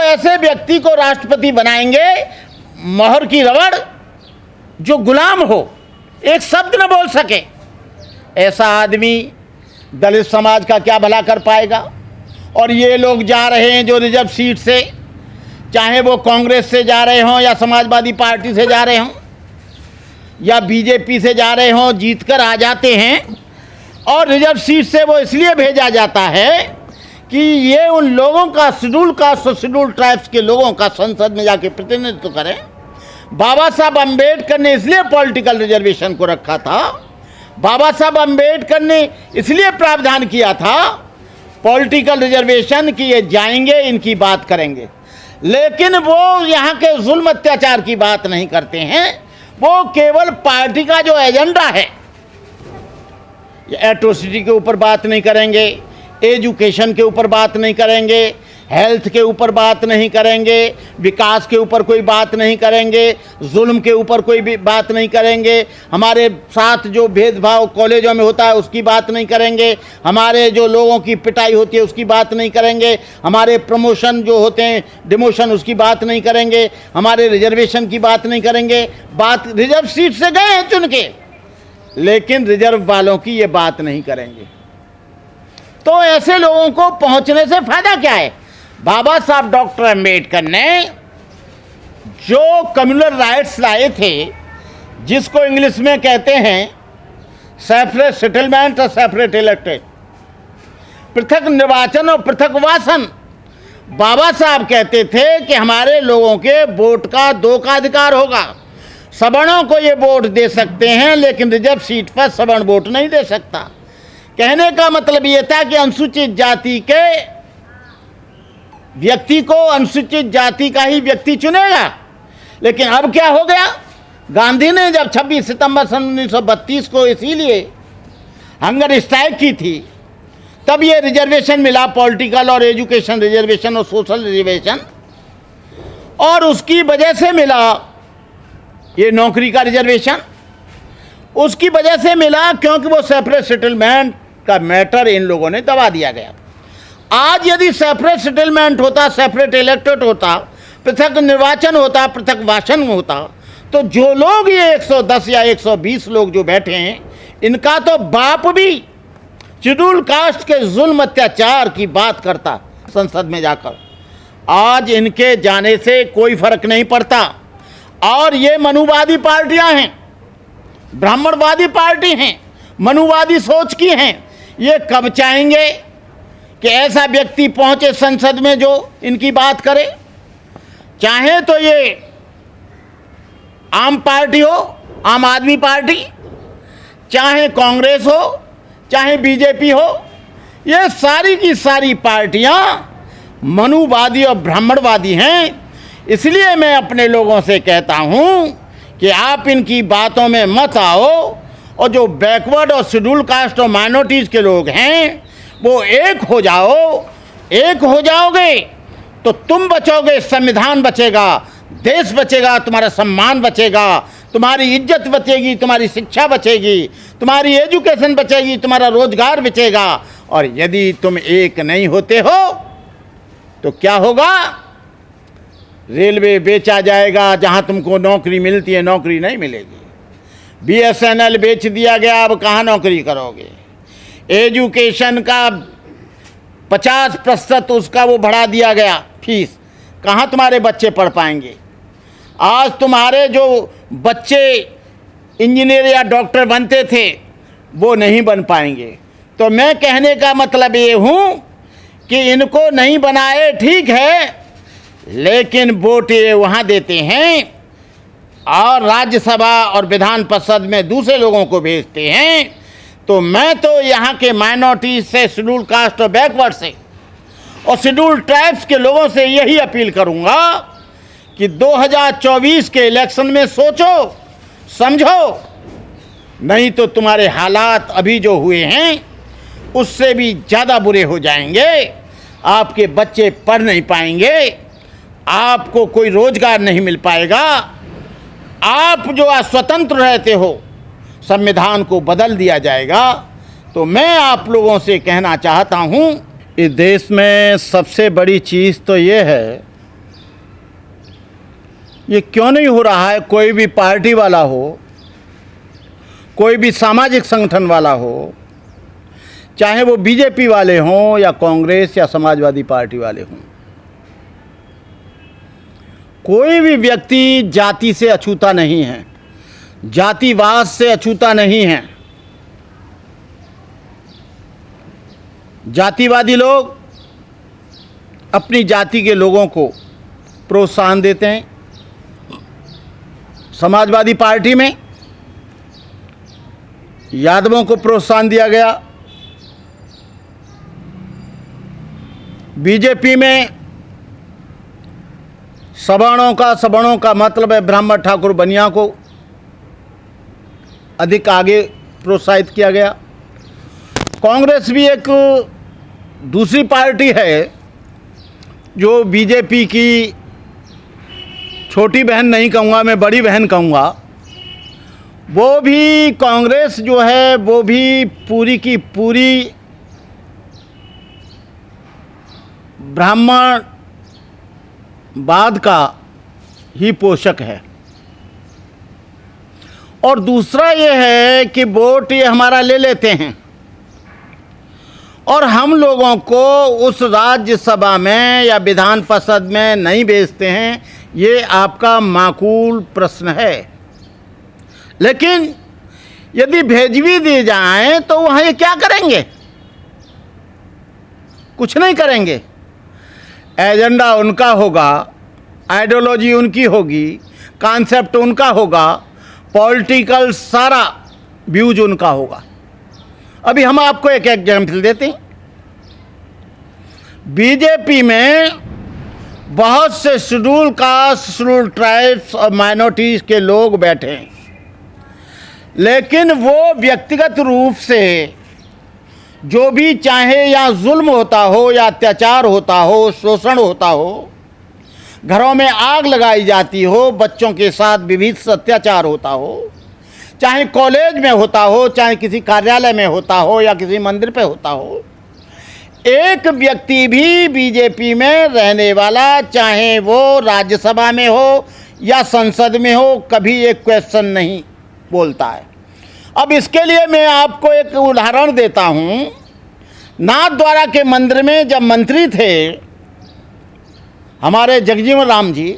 ऐसे व्यक्ति को राष्ट्रपति बनाएंगे, मोहर की रबड़, जो गुलाम हो, एक शब्द न बोल सके। ऐसा आदमी दलित समाज का क्या भला कर पाएगा? और ये लोग जा रहे हैं जो रिजर्व सीट से, चाहे वो कांग्रेस से जा रहे हों या समाजवादी पार्टी से जा रहे हों या बीजेपी से जा रहे हों, जीतकर आ जाते हैं। और रिजर्व सीट से वो इसलिए भेजा जाता है कि ये उन लोगों का, शेड्यूल कास्ट और शेड्यूल ट्राइब्स के लोगों का संसद में जाके प्रतिनिधित्व करें। बाबा साहब अम्बेडकर ने इसलिए पॉलिटिकल रिजर्वेशन को रखा था, बाबा साहब अम्बेडकर ने इसलिए प्रावधान किया था पॉलिटिकल रिजर्वेशन कि ये जाएंगे, इनकी बात करेंगे। लेकिन वो यहाँ के जुल्म अत्याचार की बात नहीं करते हैं, वो केवल पार्टी का जो एजेंडा है, एट्रोसिटी के ऊपर बात नहीं करेंगे, एजुकेशन के ऊपर बात नहीं करेंगे, हेल्थ के ऊपर बात नहीं करेंगे, विकास के ऊपर कोई बात नहीं करेंगे, जुल्म के ऊपर कोई भी बात नहीं करेंगे, हमारे साथ जो भेदभाव कॉलेजों में होता है उसकी बात नहीं करेंगे, हमारे जो लोगों की पिटाई होती है उसकी बात नहीं करेंगे, हमारे प्रमोशन जो होते हैं, डिमोशन, उसकी बात नहीं करेंगे, हमारे रिजर्वेशन की बात नहीं करेंगे। बात रिजर्व सीट से गए हैं चुन के, लेकिन रिजर्व वालों की ये बात नहीं करेंगे। तो ऐसे लोगों को पहुंचने से फायदा क्या है? बाबा साहब डॉक्टर अंबेडकर ने जो कम्युनल राइट्स लाए थे, जिसको इंग्लिश में कहते हैं सेपरेट सेटलमेंट और सेपरेट इलेक्टेड, पृथक निर्वाचन और पृथक वासन। बाबा साहब कहते थे कि हमारे लोगों के वोट का 2 का अधिकार होगा। सवर्णों को ये वोट दे सकते हैं, लेकिन रिजर्व सीट पर सवर्ण वोट नहीं दे सकता। कहने का मतलब ये था कि अनुसूचित जाति के व्यक्ति को अनुसूचित जाति का ही व्यक्ति चुनेगा। लेकिन अब क्या हो गया? गांधी ने जब 26 सितंबर सन 1932 को इसीलिए हंगर स्ट्राइक की थी, तब ये रिजर्वेशन मिला, पॉलिटिकल और एजुकेशन रिजर्वेशन और सोशल रिजर्वेशन, और उसकी वजह से मिला ये नौकरी का रिजर्वेशन। उसकी वजह से मिला क्योंकि वो सेपरेट सेटलमेंट का मैटर इन लोगों ने दबा दिया गया। आज यदि सेपरेट सेटलमेंट होता, सेपरेट इलेक्टेड होता, पृथक निर्वाचन होता, पृथक वासन होता, तो जो लोग ये 110 या 120 लोग जो बैठे हैं, इनका तो बाप भी शेड्यूल कास्ट के जुल्म अत्याचार की बात करता संसद में जाकर। आज इनके जाने से कोई फर्क नहीं पड़ता। और ये मनुवादी पार्टियां हैं, ब्राह्मणवादी पार्टी हैं, मनुवादी सोच की हैं। ये कब चाहेंगे कि ऐसा व्यक्ति पहुंचे संसद में जो इनकी बात करे? चाहे तो ये आम पार्टी हो, आम आदमी पार्टी, चाहे कांग्रेस हो, चाहे बीजेपी हो, ये सारी की सारी पार्टियां मनुवादी और ब्राह्मणवादी हैं। इसलिए मैं अपने लोगों से कहता हूं कि आप इनकी बातों में मत आओ, और जो बैकवर्ड और शेड्यूल कास्ट और माइनॉरिटीज के लोग हैं वो एक हो जाओ। एक हो जाओगे तो तुम बचोगे, संविधान बचेगा, देश बचेगा, तुम्हारा सम्मान बचेगा, तुम्हारी इज्जत बचेगी, तुम्हारी शिक्षा बचेगी, तुम्हारी एजुकेशन बचेगी, तुम्हारा रोजगार बचेगा। और यदि तुम एक नहीं होते हो तो क्या होगा? रेलवे बेचा जाएगा, जहां तुमको नौकरी मिलती है नौकरी नहीं मिलेगी। BSNL बेच दिया गया, अब कहाँ नौकरी करोगे? एजुकेशन का 50% उसका वो बढ़ा दिया गया फीस, कहाँ तुम्हारे बच्चे पढ़ पाएंगे? आज तुम्हारे जो बच्चे इंजीनियर या डॉक्टर बनते थे वो नहीं बन पाएंगे। तो मैं कहने का मतलब ये हूँ कि इनको नहीं बनाए ठीक है, लेकिन वोट ये वहाँ देते हैं और राज्यसभा और विधान परिषद में दूसरे लोगों को भेजते हैं। तो मैं तो यहाँ के माइनॉरिटी से, शेड्यूल कास्ट और बैकवर्ड से और शेड्यूल ट्राइब्स के लोगों से यही अपील करूँगा कि 2024 के इलेक्शन में सोचो समझो, नहीं तो तुम्हारे हालात अभी जो हुए हैं उससे भी ज़्यादा बुरे हो जाएंगे। आपके बच्चे पढ़ नहीं पाएंगे, आपको कोई रोजगार नहीं मिल पाएगा, आप जो अस्वतंत्र रहते हो संविधान को बदल दिया जाएगा। तो मैं आप लोगों से कहना चाहता हूँ, इस देश में सबसे बड़ी चीज़ तो ये है ये क्यों नहीं हो रहा है? कोई भी पार्टी वाला हो, कोई भी सामाजिक संगठन वाला हो, चाहे वो बीजेपी वाले हों या कांग्रेस या समाजवादी पार्टी वाले हों, कोई भी व्यक्ति जाति से अछूता नहीं है, जातिवाद से अछूता नहीं है। जातिवादी लोग अपनी जाति के लोगों को प्रोत्साहन देते हैं। समाजवादी पार्टी में यादवों को प्रोत्साहन दिया गया, बीजेपी में सवर्णों का मतलब है ब्राह्मण ठाकुर बनिया को अधिक आगे प्रोत्साहित किया गया। कांग्रेस भी एक दूसरी पार्टी है जो बीजेपी की छोटी बहन नहीं कहूँगा, मैं बड़ी बहन कहूँगा। वो भी कांग्रेस जो है वो भी पूरी की पूरी ब्राह्मणवाद का ही पोषक है। और दूसरा ये है कि वोट ये हमारा ले लेते हैं और हम लोगों को उस राज्यसभा में या विधान परिषद में नहीं भेजते हैं। ये आपका माकूल प्रश्न है, लेकिन यदि भेज भी दी जाएं तो वहाँ ये क्या करेंगे? कुछ नहीं करेंगे। एजेंडा उनका होगा, आइडियोलॉजी उनकी होगी, कॉन्सेप्ट उनका होगा, पॉलिटिकल सारा व्यूज उनका होगा। अभी हम आपको एक एग्जाम्पल देते हैं। बीजेपी में बहुत से शेड्यूल कास्ट, शेड्यूल ट्राइब्स और माइनॉरिटीज़ के लोग बैठे हैं, लेकिन वो व्यक्तिगत रूप से जो भी चाहे या जुल्म होता हो या अत्याचार होता हो, शोषण होता हो, घरों में आग लगाई जाती हो, बच्चों के साथ विविध अत्याचार होता हो, चाहे कॉलेज में होता हो, चाहे किसी कार्यालय में होता हो या किसी मंदिर पे होता हो, एक व्यक्ति भी बीजेपी में रहने वाला, चाहे वो राज्यसभा में हो या संसद में हो, कभी एक क्वेश्चन नहीं बोलता है। अब इसके लिए मैं आपको एक उदाहरण देता हूँ। नाथद्वारा के मंदिर में जब मंत्री थे हमारे जगजीवन राम जी,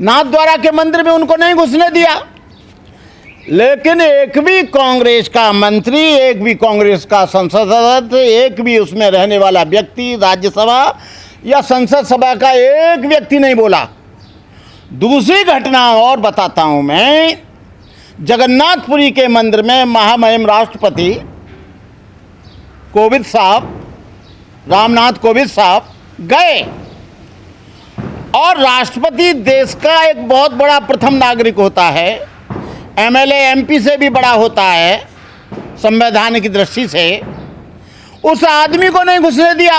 नाथद्वारा के मंदिर में उनको नहीं घुसने दिया, लेकिन एक भी कांग्रेस का मंत्री, एक भी कांग्रेस का संसद सदस्य, एक भी उसमें रहने वाला व्यक्ति, राज्यसभा या संसद सभा का एक व्यक्ति नहीं बोला। दूसरी घटना और बताता हूँ मैं। जगन्नाथपुरी के मंदिर में महामहिम राष्ट्रपति कोविंद साहब, रामनाथ कोविंद साहब गए और राष्ट्रपति देश का एक बहुत बड़ा प्रथम नागरिक होता है, एमएलए एमपी से भी बड़ा होता है संवैधानिक दृष्टि से। उस आदमी को नहीं घुसने दिया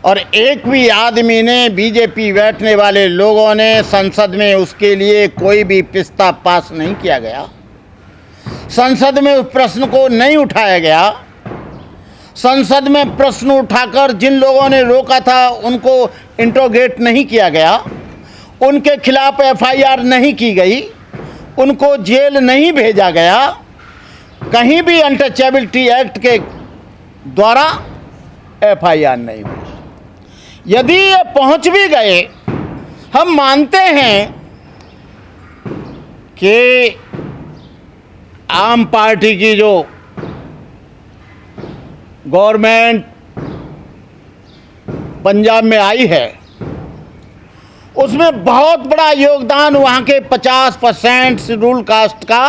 और एक भी आदमी ने, बीजेपी बैठने वाले लोगों ने संसद में उसके लिए कोई भी प्रस्ताव पास नहीं किया गया, संसद में उस प्रश्न को नहीं उठाया गया। संसद में प्रश्न उठाकर जिन लोगों ने रोका था उनको इंट्रोगेट नहीं किया गया, उनके खिलाफ एफआईआर नहीं की गई, उनको जेल नहीं भेजा गया, कहीं भी अनटचेबिलिटी एक्ट के द्वारा एफआईआर नहीं हुई। यदि ये पहुंच भी गए, हम मानते हैं कि आम पार्टी की जो गवर्नमेंट पंजाब में आई है उसमें बहुत बड़ा योगदान वहाँ के 50% शेड्यूल कास्ट का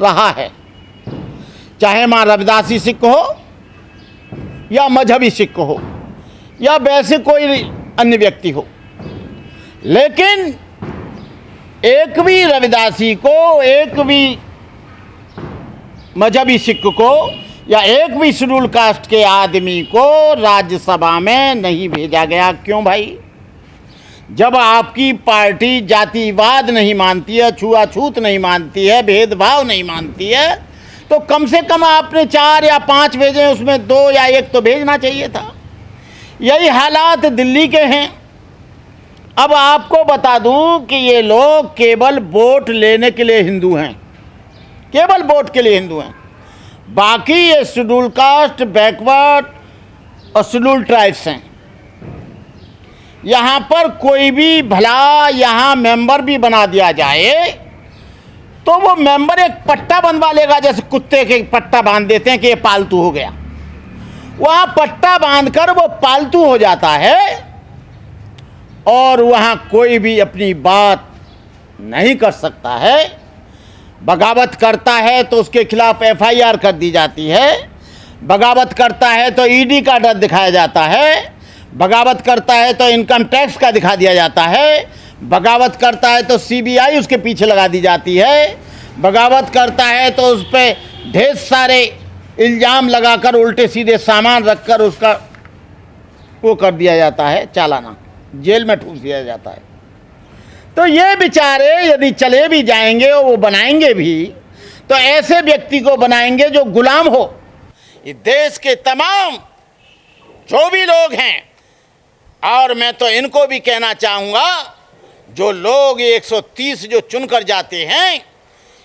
रहा है, चाहे माँ रविदासी सिख हो या मजहबी सिख हो या वैसे कोई अन्य व्यक्ति हो। लेकिन एक भी रविदासी को, एक भी मजहबी सिख को या एक भी शेड्यूल कास्ट के आदमी को राज्यसभा में नहीं भेजा गया। क्यों भाई? जब आपकी पार्टी जातिवाद नहीं मानती है, छुआछूत नहीं मानती है, भेदभाव नहीं मानती है, तो कम से कम आपने 4 या 5 भेजे, उसमें 2 या 1 तो भेजना चाहिए था। यही हालात दिल्ली के हैं। अब आपको बता दूं कि ये लोग केवल वोट लेने के लिए हिंदू हैं, केवल वोट के लिए हिंदू हैं। बाकी ये शेड्यूल कास्ट, बैकवर्ड और शेड्यूल ट्राइब्स हैं। यहाँ पर कोई भी भला यहाँ मेंबर भी बना दिया जाए तो वो मेंबर एक पट्टा बनवा लेगा, जैसे कुत्ते के पट्टा बांध देते हैं कि ये पालतू हो गया। वहाँ पट्टा बांधकर वो पालतू हो जाता है और वहाँ कोई भी अपनी बात नहीं कर सकता है। बगावत करता है तो उसके खिलाफ FIR कर दी जाती है, बगावत करता है तो ED का डर दिखाया जाता है, बगावत करता है तो इनकम टैक्स का दिखा दिया जाता है, बगावत करता है तो CBI उसके पीछे लगा दी जाती है, बगावत करता है तो उस पर ढेर सारे इल्ज़ाम लगाकर उल्टे सीधे सामान रखकर उसका वो कर दिया जाता है, चालाना, जेल में ठूस दिया जाता है। तो ये बेचारे यदि चले भी जाएंगे और वो बनाएंगे भी तो ऐसे व्यक्ति को बनाएंगे जो गुलाम हो। ये देश के तमाम जो भी लोग हैं, और मैं तो इनको भी कहना चाहूँगा, जो लोग 130 जो चुनकर जाते हैं,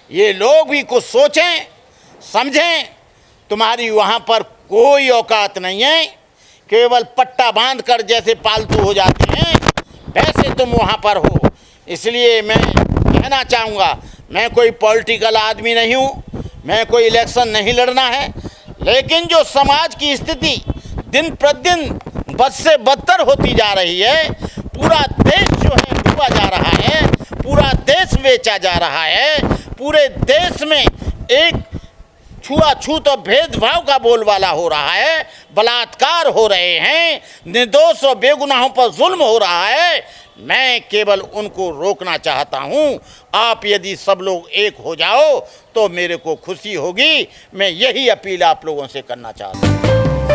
ये लोग भी कुछ सोचें समझें। तुम्हारी वहाँ पर कोई औकात नहीं है, केवल पट्टा बांध कर जैसे पालतू हो जाते हैं वैसे तुम वहाँ पर हो। इसलिए मैं कहना चाहूँगा, मैं कोई पॉलिटिकल आदमी नहीं हूँ, मैं कोई इलेक्शन नहीं लड़ना है, लेकिन जो समाज की स्थिति दिन प्रतिदिन बद से बदतर होती जा रही है, पूरा देश जो है डूबा जा रहा है, पूरा देश बेचा जा रहा है, पूरे देश में एक छुआछूत और भेदभाव का बोलबाला हो रहा है, बलात्कार हो रहे हैं, निर्दोष और बेगुनाहों पर जुल्म हो रहा है। मैं केवल उनको रोकना चाहता हूं। आप यदि सब लोग एक हो जाओ तो मेरे को खुशी होगी। मैं यही अपील आप लोगों से करना चाहता हूं।